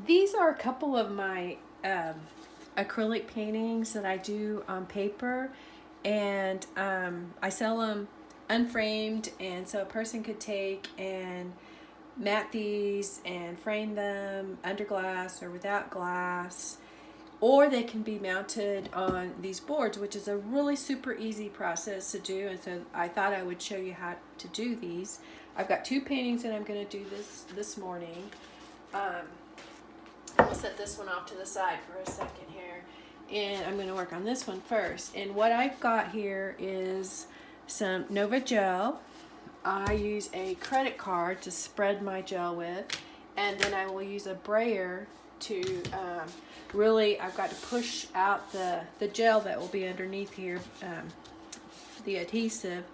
These are a couple of my acrylic paintings that I do on paper, and I sell them unframed, and so a person could take and mat these and frame them under glass or without glass, or they can be mounted on these boards, which is a really super easy process to do. And so I thought I would show you how to do these. I've got two paintings that I'm going to do this morning. We'll set this one off to the side for a second here, and I'm going to work on this one first. And what I've got here is some Nova gel. I use a credit card to spread my gel with, and then I will use a brayer to really, I've got to push out the gel that will be underneath here, the adhesive,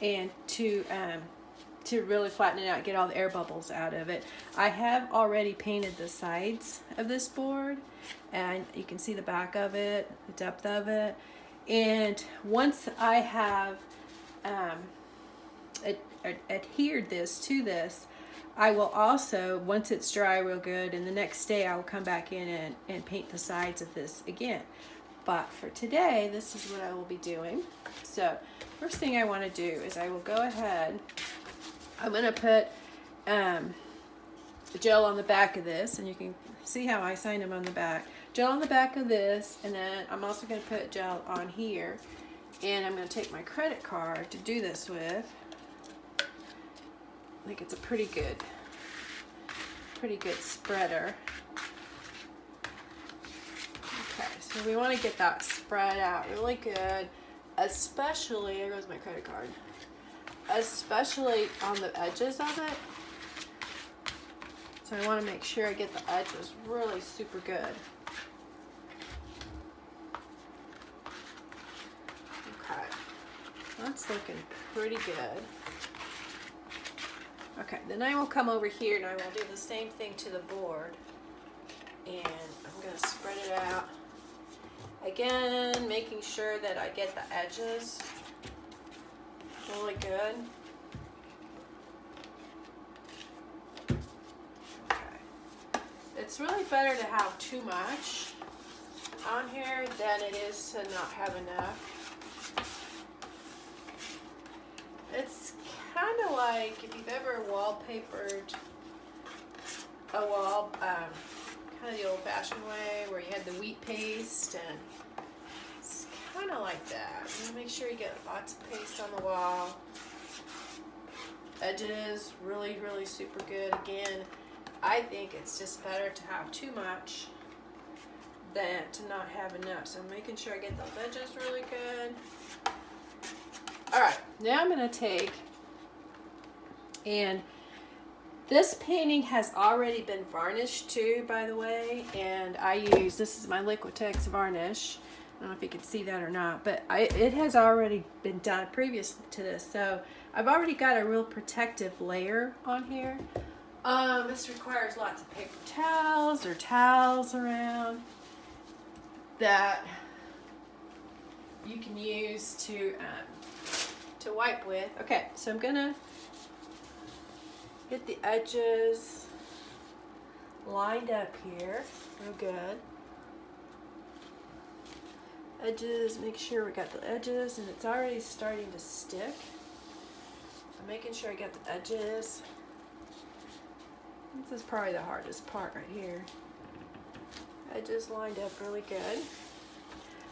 and to really flatten it out, get all the air bubbles out of it. I have already painted the sides of this board, and you can see the back of it, the depth of it. And once I have adhered this to this, I will also, once it's dry real good, and the next day I will come back in and paint the sides of this again. But for today, this is what I will be doing. So first thing I want to do is I will go ahead, I'm going to put the gel on the back of this, and you can see how I signed them on the back. Gel on the back of this, and then I'm also going to put gel on here, and I'm going to take my credit card to do this with. I think it's a pretty good spreader. Okay, so we want to get that spread out really good, especially, there goes my credit card, especially on the edges of it. So I want to make sure I get the edges really super good. Okay, that's looking pretty good. Okay, then I will come over here and I will do the same thing to the board, and I'm going to spread it out again, making sure that I get the edges really good. Okay, it's really better to have too much on here than it is to not have enough. It's kind of like if you've ever wallpapered a wall, kind of the old-fashioned way where you had the wheat paste, and it's kind of like that. You want to make sure you get lots of paste on the wall. Edges, really, really super good. Again, I think it's just better to have too much than to not have enough. So I'm making sure I get those edges really good. Alright, now I'm going to take, and this painting has already been varnished too, by the way, and I use, this is my Liquitex varnish. I don't know if you can see that or not, but it has already been done previous to this, so I've already got a real protective layer on here. This requires lots of paper towels or towels around that you can use to wipe with. Okay, so I'm gonna get the edges lined up here real good. Edges, make sure we got the edges, and it's already starting to stick. I'm making sure I got the edges. This is probably the hardest part right here. Edges lined up really good.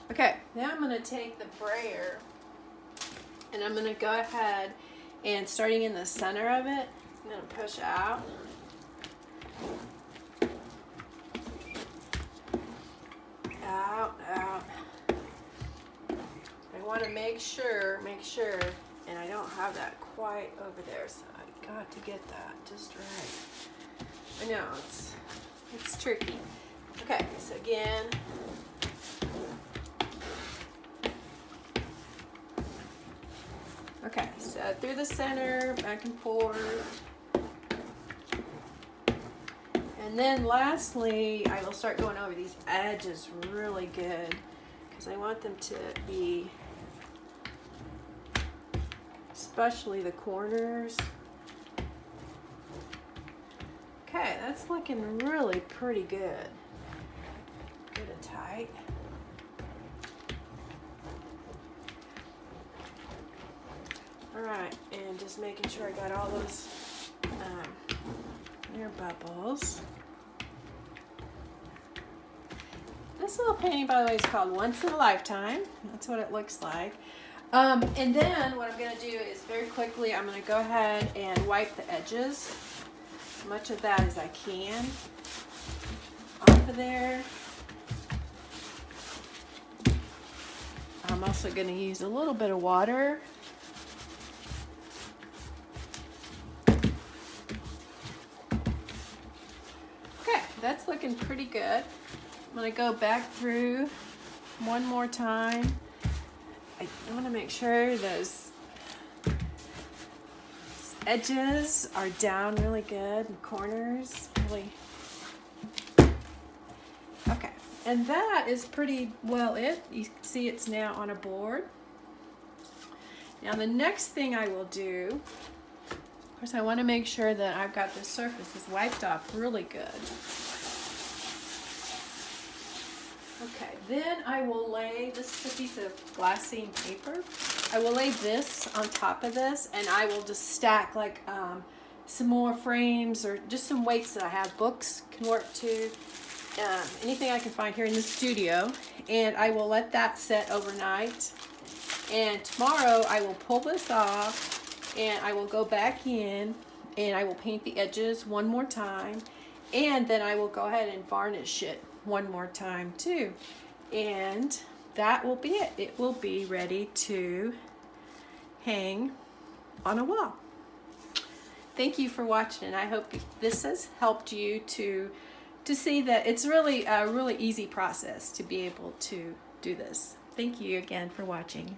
Okay, now I'm gonna take the brayer, and I'm going to go ahead and, starting in the center of it, I'm going to push out. Out, out. I want to make sure, and I don't have that quite over there, so I got to get that just right. I know, it's tricky. Okay, so again, okay, so through the center, back and forth. And then lastly, I will start going over these edges really good, because I want them to be, especially the corners. Okay, Okay, that's looking really pretty good. Good and tight. All right, and just making sure I got all those air bubbles. This little painting, by the way, is called Once in a Lifetime. That's what it looks like. And then what I'm going to do is very quickly, I'm going to go ahead and wipe the edges, as much of that as I can, off of there. I'm also going to use a little bit of water. Okay, that's looking pretty good. I'm going to go back through one more time. I want to make sure those edges are down really good, and corners really. Okay, and that is pretty well it. You see it's now on a board. Now the next thing I will do, of course I want to make sure that I've got the surfaces wiped off really good. Okay, then I will lay, this is a piece of glassine paper. I will lay this on top of this, and I will just stack like some more frames or just some weights that I have. Books can work too. Anything I can find here in the studio. And I will let that set overnight. And tomorrow I will pull this off, and I will go back in, and I will paint the edges one more time. And then I will go ahead and varnish it one more time too, and that will be it. It will be ready to hang on a wall. Thank you for watching, and I hope this has helped you to see that it's really a really easy process to be able to do this. Thank you again for watching.